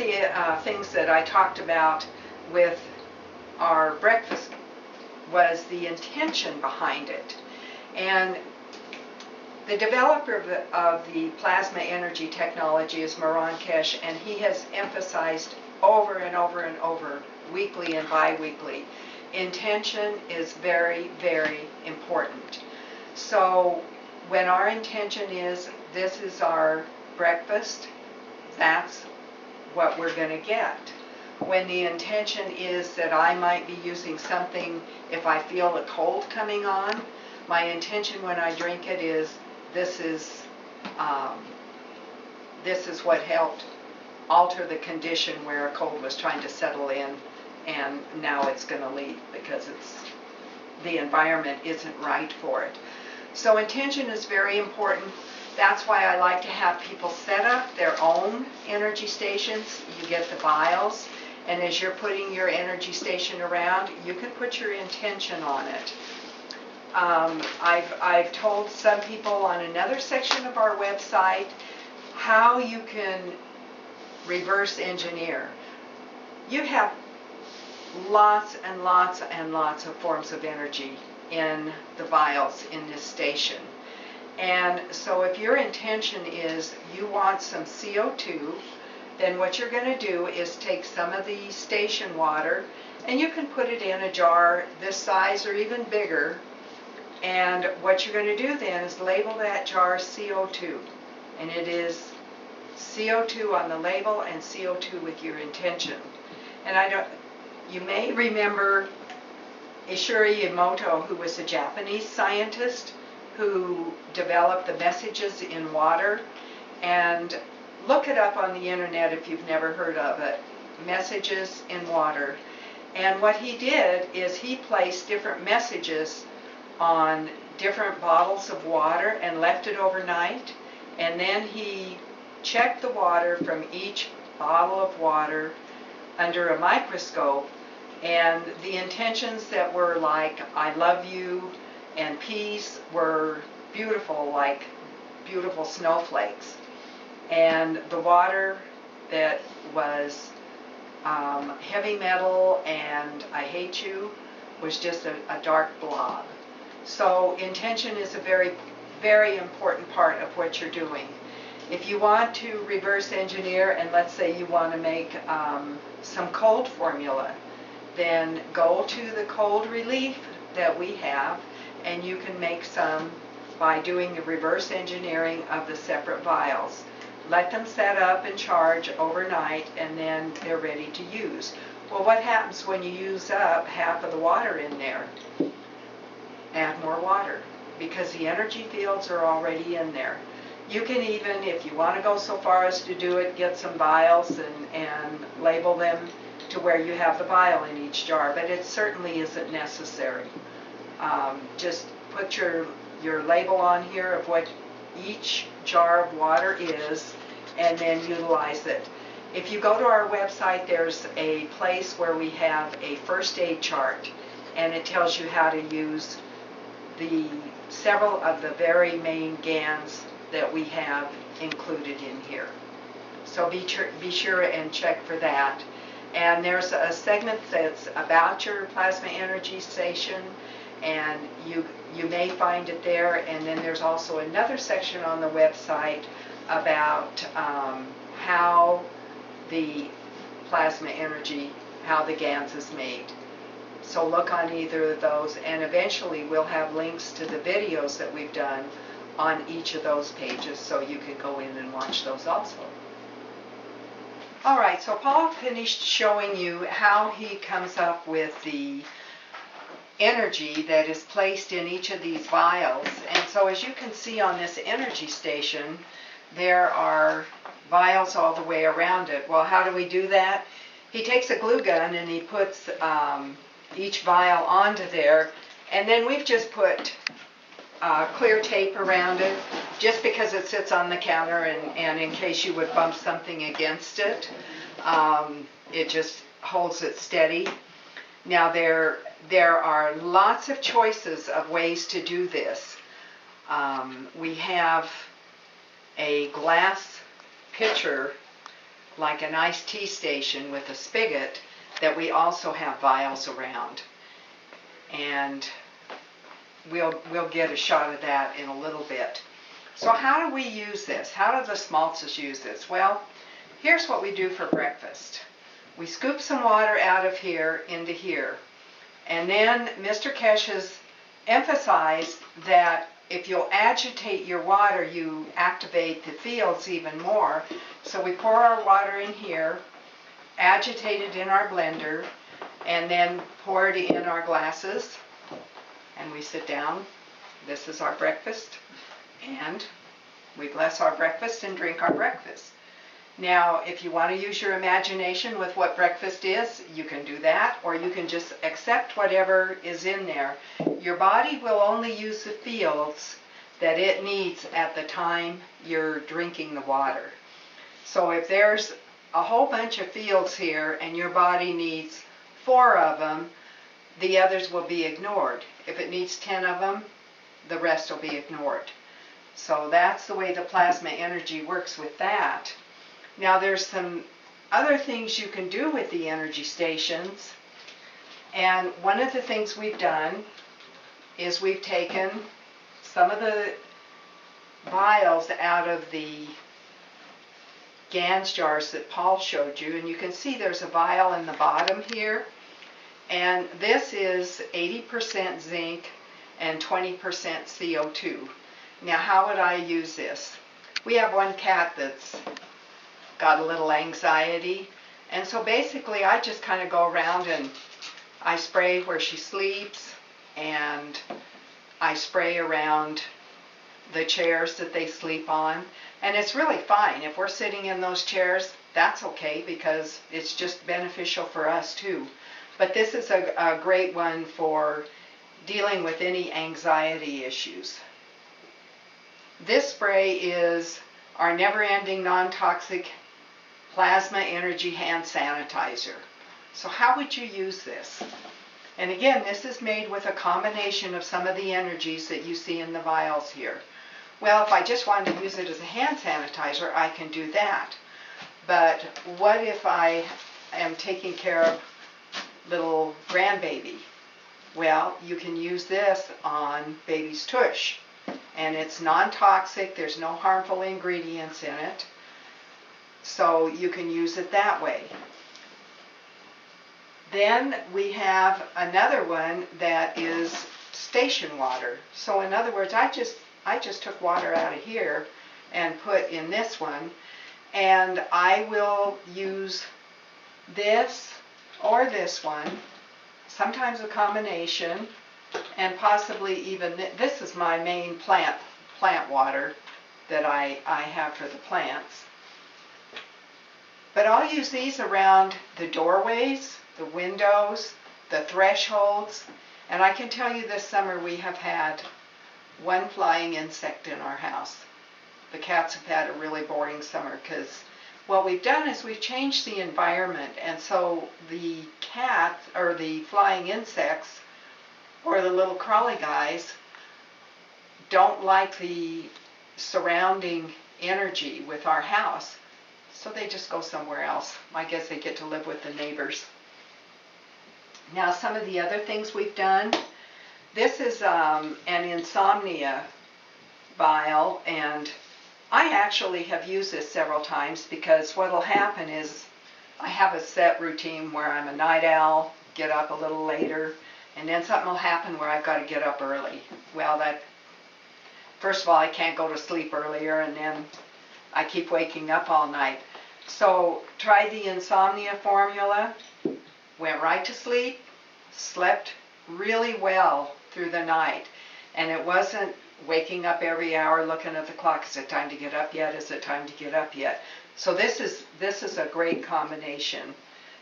the things that I talked about with our breakfast was the intention behind it. And the developer of the plasma energy technology is Moran-Kesh, and he has emphasized over and over and over, weekly and bi-weekly, intention is very, very important. So when our intention is, this is our breakfast, that's what we're going to get. When the intention is that I might be using something, if I feel a cold coming on, my intention when I drink it is, this is what helped alter the condition where a cold was trying to settle in, and now it's going to leave because the environment isn't right for it. So intention is very important. That's why I like to have people set up their own energy stations. You get the vials, and as you're putting your energy station around, you can put your intention on it. I've told some people on another section of our website how you can reverse engineer. You have lots and lots and lots of forms of energy in the vials in this station. And so if your intention is you want some CO2, then what you're going to do is take some of the station water, and you can put it in a jar this size or even bigger. And what you're going to do then is label that jar CO2. And it is CO2 on the label and CO2 with your intention. And you may remember Ishiro Yamamoto, who was a Japanese scientist who developed the messages in water. And look it up on the internet if you've never heard of it. Messages in water. And what he did is he placed different messages on different bottles of water and left it overnight, and then he checked the water from each bottle of water under a microscope, and the intentions that were like I love you and peace were beautiful, like beautiful snowflakes, and the water that was heavy metal and I hate you was just a dark blob. So intention is a very, very important part of what you're doing. If you want to reverse engineer, and let's say you want to make some cold formula, then go to the cold relief that we have, and you can make some by doing the reverse engineering of the separate vials. Let them set up and charge overnight, and then they're ready to use. Well, what happens when you use up half of the water in there? Add more water, because the energy fields are already in there. You can even, if you want to go so far as to do it, get some vials and label them to where you have the vial in each jar, but it certainly isn't necessary. Just put your label on here of what each jar of water is, and then utilize it. If you go to our website, there's a place where we have a first aid chart, and it tells you how to use several of the very main GANs that we have included in here. So be sure and check for that. And there's a segment that's about your plasma energy station, and you may find it there. And then there's also another section on the website about how the plasma energy, how the GANs is made. So look on either of those, and eventually we'll have links to the videos that we've done on each of those pages, so you can go in and watch those also. All right, so Paul finished showing you how he comes up with the energy that is placed in each of these vials. And so as you can see on this energy station, there are vials all the way around it. Well, how do we do that? He takes a glue gun and he puts each vial onto there, and then we've just put clear tape around it, just because it sits on the counter, and in case you would bump something against it, it just holds it steady. Now there are lots of choices of ways to do this. We have a glass pitcher like an iced tea station with a spigot, that we also have vials around. And we'll get a shot of that in a little bit. So how do we use this? How do the Smaltzes use this? Well, here's what we do for breakfast. We scoop some water out of here into here. And then Mr. Kesh has emphasized that if you'll agitate your water, you activate the fields even more. So we pour our water in here, agitate it in our blender, and then pour it in our glasses. And we sit down. This is our breakfast. And we bless our breakfast and drink our breakfast. Now, if you want to use your imagination with what breakfast is, you can do that, or you can just accept whatever is in there. Your body will only use the fields that it needs at the time you're drinking the water. So if there's a whole bunch of fields here and your body needs 4 of them, the others will be ignored. If it needs 10 of them, the rest will be ignored. So that's the way the plasma energy works with that. Now there's some other things you can do with the energy stations, and one of the things we've done is we've taken some of the vials out of the GANS jars that Paul showed you, and you can see there's a vial in the bottom here, and this is 80% zinc and 20% CO2. Now how would I use this? We have one cat that's got a little anxiety, and so basically I just kind of go around and I spray where she sleeps, and I spray around the chairs that they sleep on, and it's really fine. If we're sitting in those chairs, that's okay, because it's just beneficial for us too. But this is a great one for dealing with any anxiety issues. This spray is our never-ending non-toxic plasma energy hand sanitizer. So how would you use this? And again, this is made with a combination of some of the energies that you see in the vials here. Well, if I just wanted to use it as a hand sanitizer, I can do that. But what if I am taking care of little grandbaby? Well, you can use this on baby's tush. And it's non-toxic, there's no harmful ingredients in it. So you can use it that way. Then we have another one that is station water. So in other words, I just took water out of here and put in this one, and I will use this or this one, sometimes a combination, and possibly even this is my main plant water that I have for the plants. But I'll use these around the doorways, the windows, the thresholds, and I can tell you this summer we have had one flying insect in our house. The cats have had a really boring summer because what we've done is we've changed the environment, and so the cats, or the flying insects, or the little crawly guys, don't like the surrounding energy with our house. So they just go somewhere else. I guess they get to live with the neighbors. Now some of the other things we've done. This is an Insomnia Vial, and I actually have used this several times because what will happen is I have a set routine where I'm a night owl, get up a little later, and then something will happen where I've got to get up early. Well, first of all, I can't go to sleep earlier, and then I keep waking up all night. So tried the Insomnia formula, went right to sleep, slept really well through the night, and it wasn't waking up every hour looking at the clock. Is it time to get up yet? Is it time to get up yet? So this is a great combination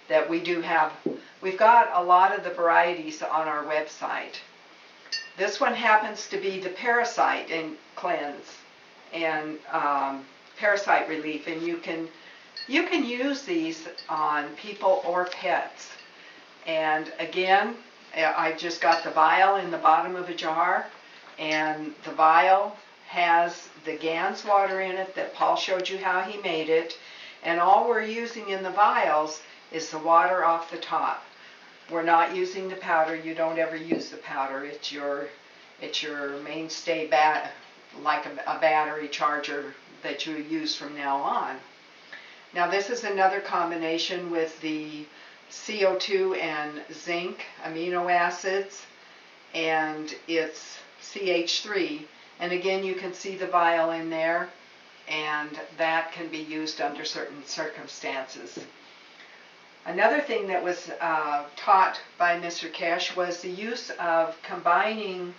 that we do have. We've got a lot of the varieties on our website. This one happens to be the Parasite and Cleanse and Parasite Relief, and you can use these on people or pets. And again, I've just got the vial in the bottom of a jar, and the vial has the GANS water in it that Paul showed you how he made it, And all we're using in the vials is the water off the top. We're not using the powder. You don't ever use the powder. It's your mainstay like a battery charger that you use from now on. Now this is another combination with the CO2 and zinc amino acids, and it's CH3. And again, you can see the vial in there, and that can be used under certain circumstances. Another thing that was taught by Mr. Kesh was the use of combining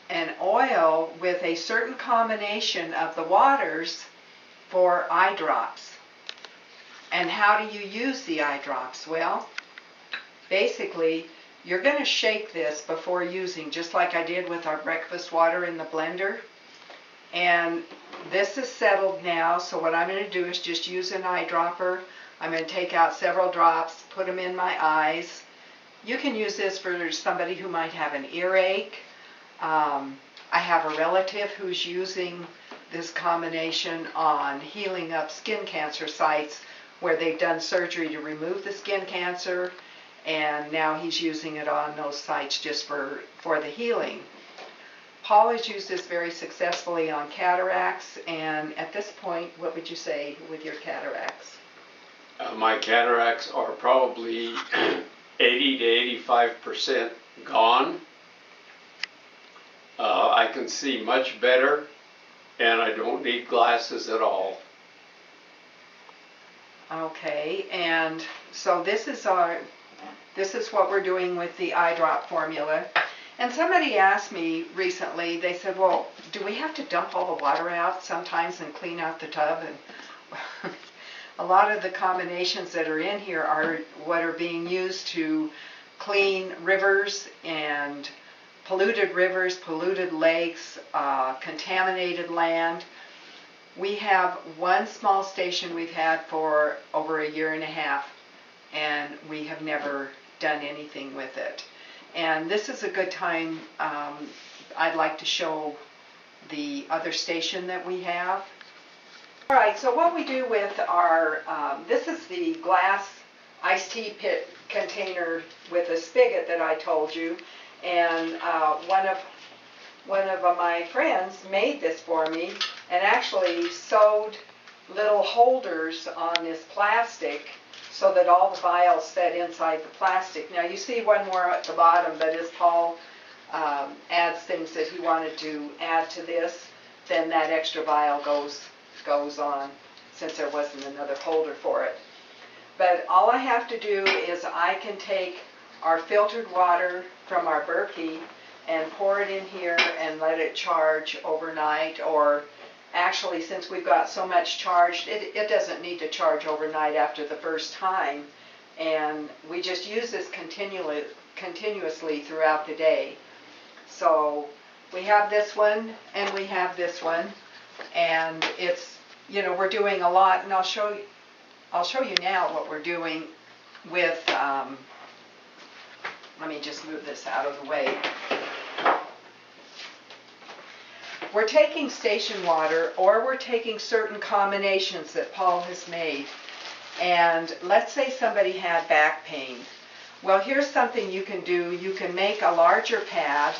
an oil with a certain combination of the waters for eye drops. And how do you use the eye drops? Well, basically, you're going to shake this before using, just like I did with our breakfast water in the blender. And this is settled now, so what I'm going to do is just use an eyedropper. I'm going to take out several drops, put them in my eyes. You can use this for somebody who might have an earache. I have a relative who's using this combination on healing up skin cancer sites where they've done surgery to remove the skin cancer, and now he's using it on those sites just for the healing. Paul has used this very successfully on cataracts, and at this point, what would you say with your cataracts? My cataracts are probably 80 to 85% gone. I can see much better, and I don't need glasses at all. Okay, and so this is what we're doing with the eye drop formula. And somebody asked me recently, they said, well, do we have to dump all the water out sometimes and clean out the tub? And a lot of the combinations that are in here are what are being used to clean rivers and polluted lakes, contaminated land. We have one small station we've had for over a year and a half, and we have never done anything with it. And this is a good time. I'd like to show the other station that we have. All right, so what we do with our, this is the glass iced tea pit container with a spigot that I told you. And one of my friends made this for me and actually sewed little holders on this plastic so that all the vials fit inside the plastic. Now you see one more at the bottom, but as Paul adds things that he wanted to add to this, then that extra vial goes on, since there wasn't another holder for it. But all I have to do is I can take our filtered water from our Berkey and pour it in here and let it charge overnight, or actually, since we've got so much charged, it doesn't need to charge overnight after the first time, and we just use this continuously throughout the day. So we have this one and we have this one, and it's, you know, we're doing a lot, and I'll show you now what we're doing with let me just move this out of the way. We're taking station water, or we're taking certain combinations that Paul has made. And let's say somebody had back pain. Well, here's something you can do. You can make a larger pad,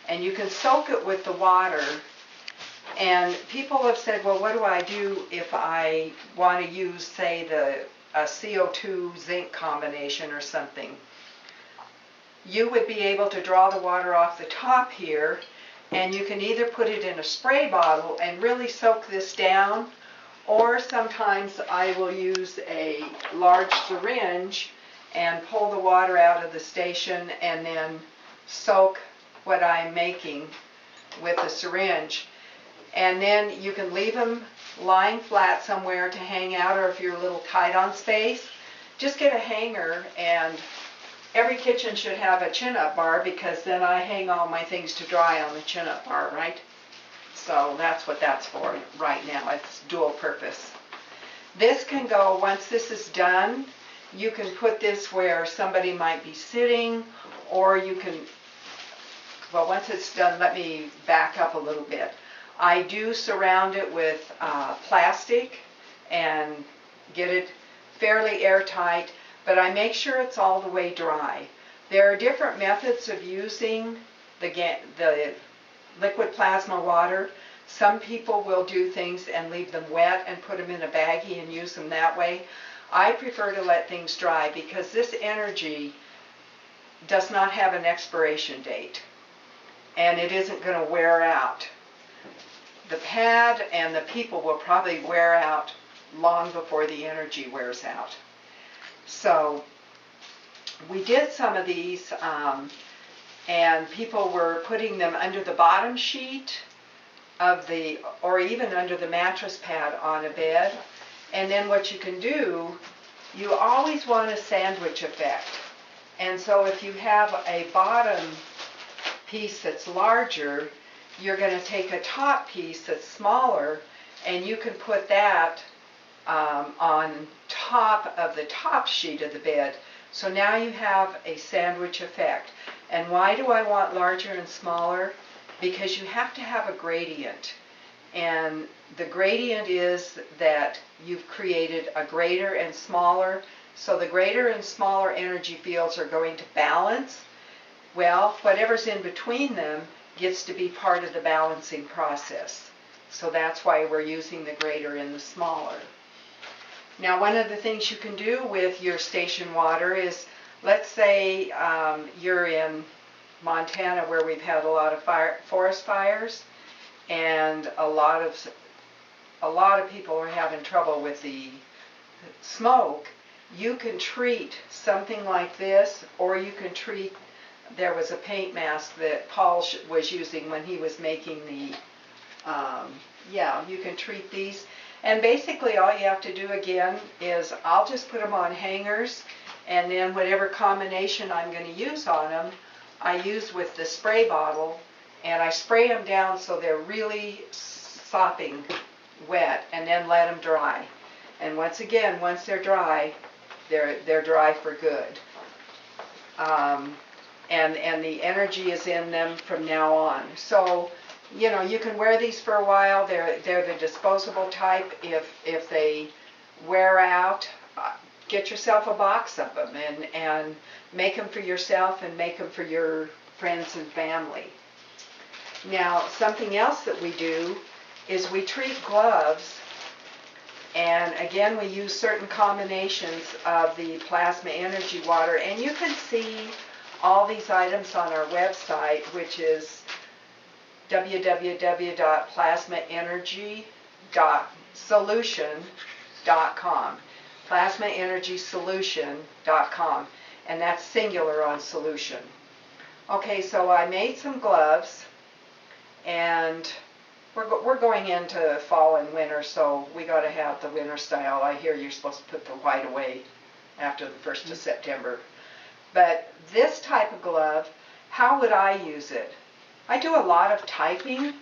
and you can soak it with the water. And people have said, well, what do I do if I want to use, say, a CO2 zinc combination or something? You would be able to draw the water off the top here, and you can either put it in a spray bottle and really soak this down, or sometimes I will use a large syringe and pull the water out of the station and then soak what I'm making with the syringe. And then you can leave them lying flat somewhere to hang out, or if you're a little tight on space, just get a hanger. And every kitchen should have a chin-up bar, because then I hang all my things to dry on the chin-up bar, right? So that's what that's for right now. It's dual purpose. This can go, once this is done, you can put this where somebody might be sitting, or you can, well, once it's done, let me back up a little bit. I do surround it with plastic and get it fairly airtight, but I make sure it's all the way dry. There are different methods of using the liquid plasma water. Some people will do things and leave them wet and put them in a baggie and use them that way. I prefer to let things dry because this energy does not have an expiration date and it isn't going to wear out. The pad and the people will probably wear out long before the energy wears out. So we did some of these and people were putting them under the bottom sheet of or even under the mattress pad on a bed. And then what you can do, you always want a sandwich effect. And so if you have a bottom piece that's larger, you're going to take a top piece that's smaller and you can put that on top of the top sheet of the bed. So now you have a sandwich effect. And why do I want larger and smaller? Because you have to have a gradient. And the gradient is that you've created a greater and smaller. So the greater and smaller energy fields are going to balance. Well, whatever's in between them gets to be part of the balancing process. So that's why we're using the greater and the smaller. Now, one of the things you can do with your station water is, let's say you're in Montana where we've had a lot of forest fires, and a lot of people are having trouble with the smoke. You can treat something like this, or you can treat, there was a paint mask that Paul was using when he was making the, you can treat these. And basically all you have to do again is I'll just put them on hangers, and then whatever combination I'm going to use on them, I use with the spray bottle, and I spray them down so they're really sopping wet, and then let them dry. And once again, once they're dry, they're dry for good. And the energy is in them from now on. So, you know, you can wear these for a while. They're the disposable type. If they wear out, get yourself a box of them and make them for yourself and make them for your friends and family. Now, something else that we do is we treat gloves, and again we use certain combinations of the plasma energy water, and you can see all these items on our website, which is www.plasmaenergysolution.com, plasmaenergysolution.com, and that's singular on solution. Okay, so I made some gloves, and we're going into fall and winter, so we got to have the winter style. I hear you're supposed to put the white away after the 1st of September. But this type of glove, how would I use it? I do a lot of typing.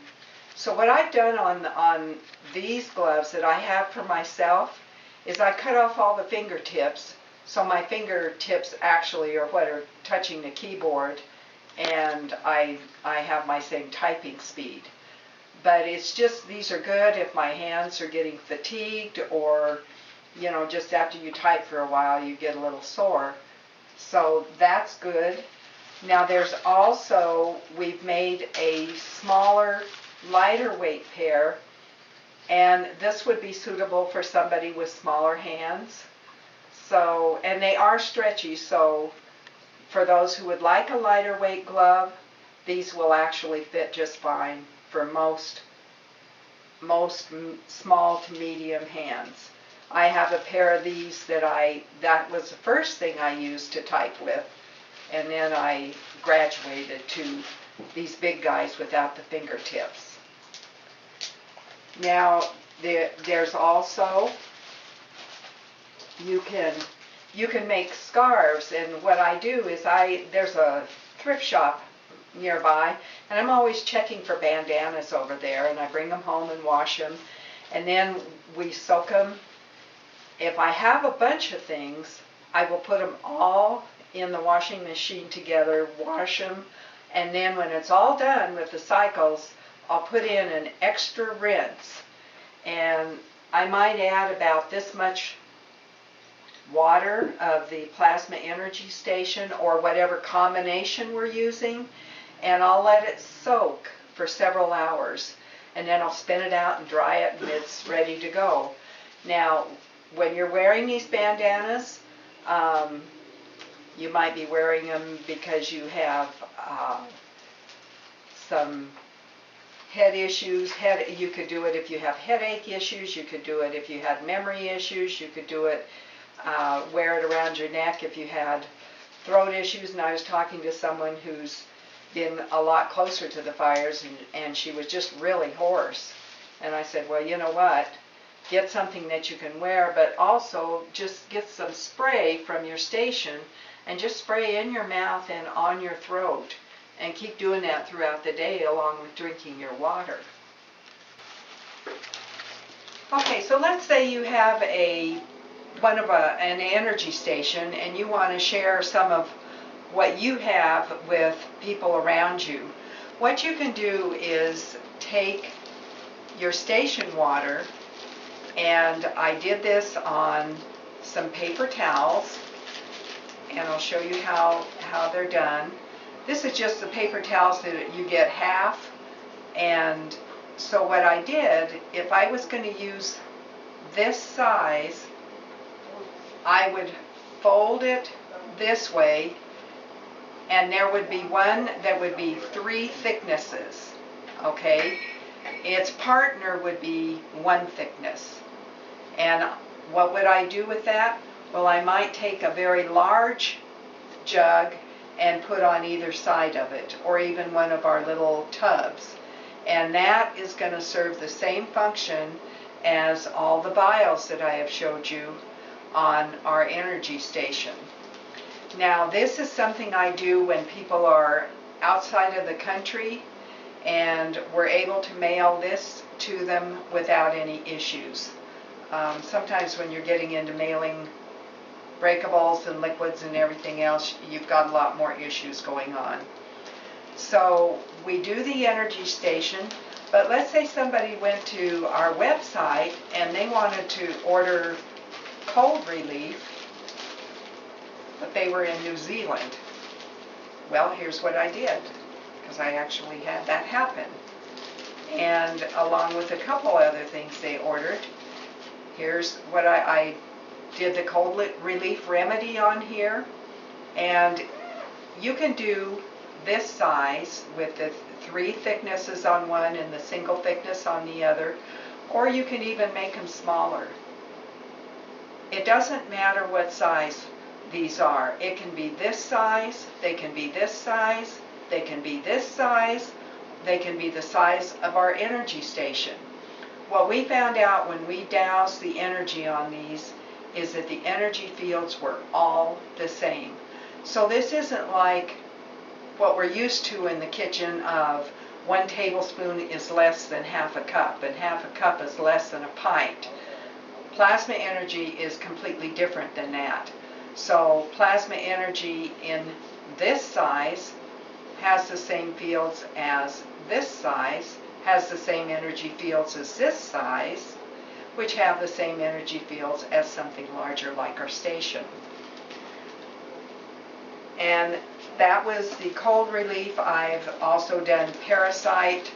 So what I've done on these gloves that I have for myself is I cut off all the fingertips, so my fingertips actually are what are touching the keyboard, and I have my same typing speed. But it's just, these are good if my hands are getting fatigued, or, you know, just after you type for a while you get a little sore. So that's good. Now there's also, we've made a smaller, lighter weight pair, and this would be suitable for somebody with smaller hands. So, and they are stretchy, so for those who would like a lighter weight glove, these will actually fit just fine for most small to medium hands. I have a pair of these that was the first thing I used to type with, and then I graduated to these big guys without the fingertips. Now there's also, you can make scarves, and what I do is there's a thrift shop nearby, and I'm always checking for bandanas over there, and I bring them home and wash them, and then we soak them. If I have a bunch of things, I will put them all in the washing machine together, wash them, and then when it's all done with the cycles, I'll put in an extra rinse. And I might add about this much water of the plasma energy station or whatever combination we're using, and I'll let it soak for several hours, and then I'll spin it out and dry it, and it's ready to go. Now, when you're wearing these bandanas, you might be wearing them because you have some head issues. You could do it if you have headache issues. You could do it if you had memory issues. You could do it, wear it around your neck if you had throat issues. And I was talking to someone who's been a lot closer to the fires, and she was just really hoarse. And I said, well, you know what? Get something that you can wear, but also just get some spray from your station and just spray in your mouth and on your throat. And keep doing that throughout the day along with drinking your water. Okay, so let's say you have an energy station and you want to share some of what you have with people around you. What you can do is take your station water, and I did this on some paper towels, and I'll show you how they're done. This is just the paper towels that you get half, and so what I did, if I was going to use this size, I would fold it this way, and there would be one that would be 3 thicknesses, okay? Its partner would be 1 thickness. And what would I do with that? Well, I might take a very large jug and put on either side of it, or even one of our little tubs. And that is going to serve the same function as all the vials that I have showed you on our energy station. Now, this is something I do when people are outside of the country, and we're able to mail this to them without any issues. Sometimes when you're getting into mailing breakables and liquids and everything else, you've got a lot more issues going on. So we do the energy station, but let's say somebody went to our website and they wanted to order cold relief, but they were in New Zealand. Well, here's what I did, because I actually had that happen. And along with a couple other things they ordered, here's what I did the cold relief remedy on here. And you can do this size with the 3 thicknesses on one and the single thickness on the other, or you can even make them smaller. It doesn't matter what size these are. It can be this size, they can be this size, they can be this size, they can be the size of our energy station. What we found out when we doused the energy on these is that the energy fields were all the same. So this isn't like what we're used to in the kitchen of 1 tablespoon is less than half a cup, and half a cup is less than a pint. Plasma energy is completely different than that. So plasma energy in this size has the same fields as this size, has the same energy fields as this size, which have the same energy fields as something larger like our station. And that was the cold relief. I've also done Parasite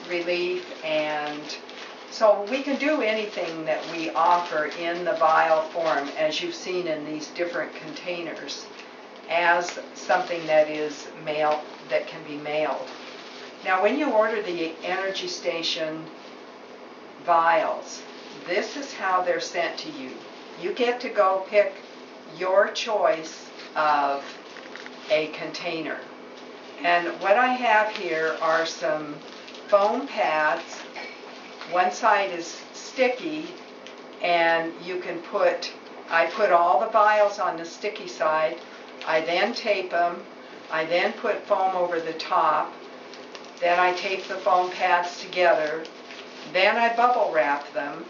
Relief, and so we can do anything that we offer in the vial form, as you've seen in these different containers, as something that is that can be mailed. Now, when you order the energy station vials, this is how they're sent to you. You get to go pick your choice of a container. And what I have here are some foam pads. One side is sticky, and you can I put all the vials on the sticky side. I then tape them. I then put foam over the top. Then I tape the foam pads together. Then I bubble wrap them.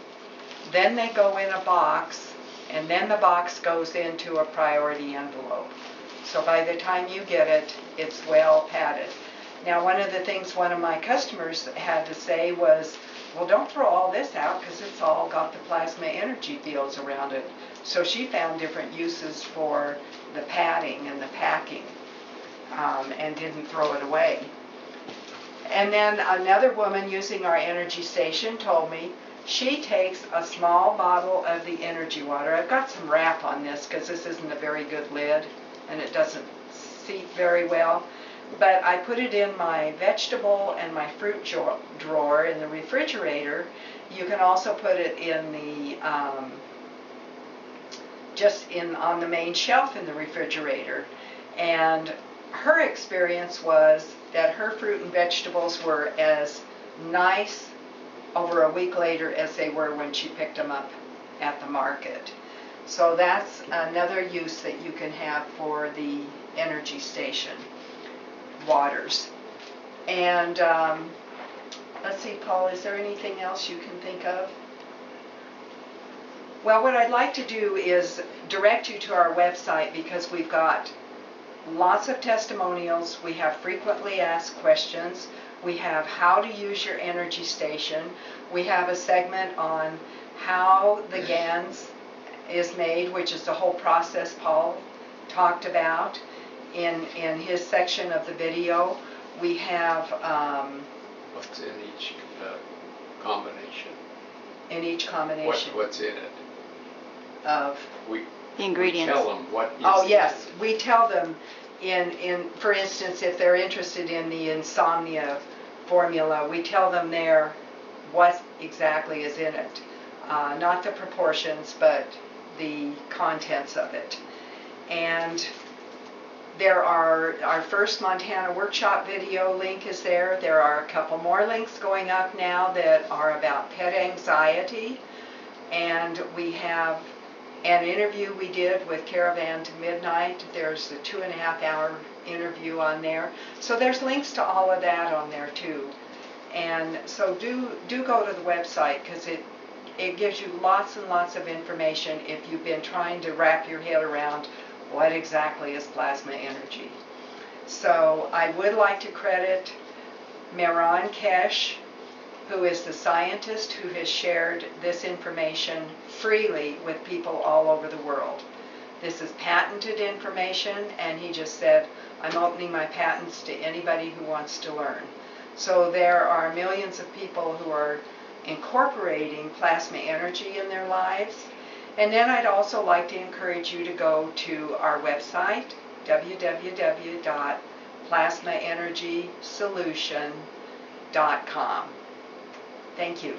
Then they go in a box, and then the box goes into a priority envelope. So by the time you get it, it's well padded. Now, one of the things one of my customers had to say was, well, don't throw all this out because it's all got the plasma energy fields around it. So she found different uses for the padding and the packing, and didn't throw it away. And then another woman using our energy station told me she takes a small bottle of the energy water. I've got some wrap on this because this isn't a very good lid and it doesn't seat very well. But I put it in my vegetable and my fruit drawer in the refrigerator. You can also put it in the on the main shelf in the refrigerator. And her experience was that her fruit and vegetables were as nice over a week later as they were when she picked them up at the market. So that's another use that you can have for the energy station waters. And let's see, Paul, is there anything else you can think of? Well, what I'd like to do is direct you to our website because we've got lots of testimonials. We have frequently asked questions. We have how to use your energy station. We have a segment on how the GANs is made, which is the whole process Paul talked about in his section of the video. We have what's in each combination. In each combination. What's in it? Of the ingredients. We tell them what is Oh yes, we tell them in for instance, if they're interested in the Insomnia formula, we tell them there what exactly is in it. Not the proportions, but the contents of it. And there are, our first Montana workshop video link is there. There are a couple more links going up now that are about pet anxiety. And we have an interview we did with Caravan to Midnight. There's the 2.5-hour interview on there. So there's links to all of that on there too. And so do go to the website because it gives you lots and lots of information if you've been trying to wrap your head around what exactly is plasma energy. So I would like to credit Mehran Kesh, who is the scientist who has shared this information freely with people all over the world. This is patented information, and he just said, I'm opening my patents to anybody who wants to learn. So there are millions of people who are incorporating plasma energy in their lives. And then I'd also like to encourage you to go to our website, www.plasmaenergysolution.com. Thank you.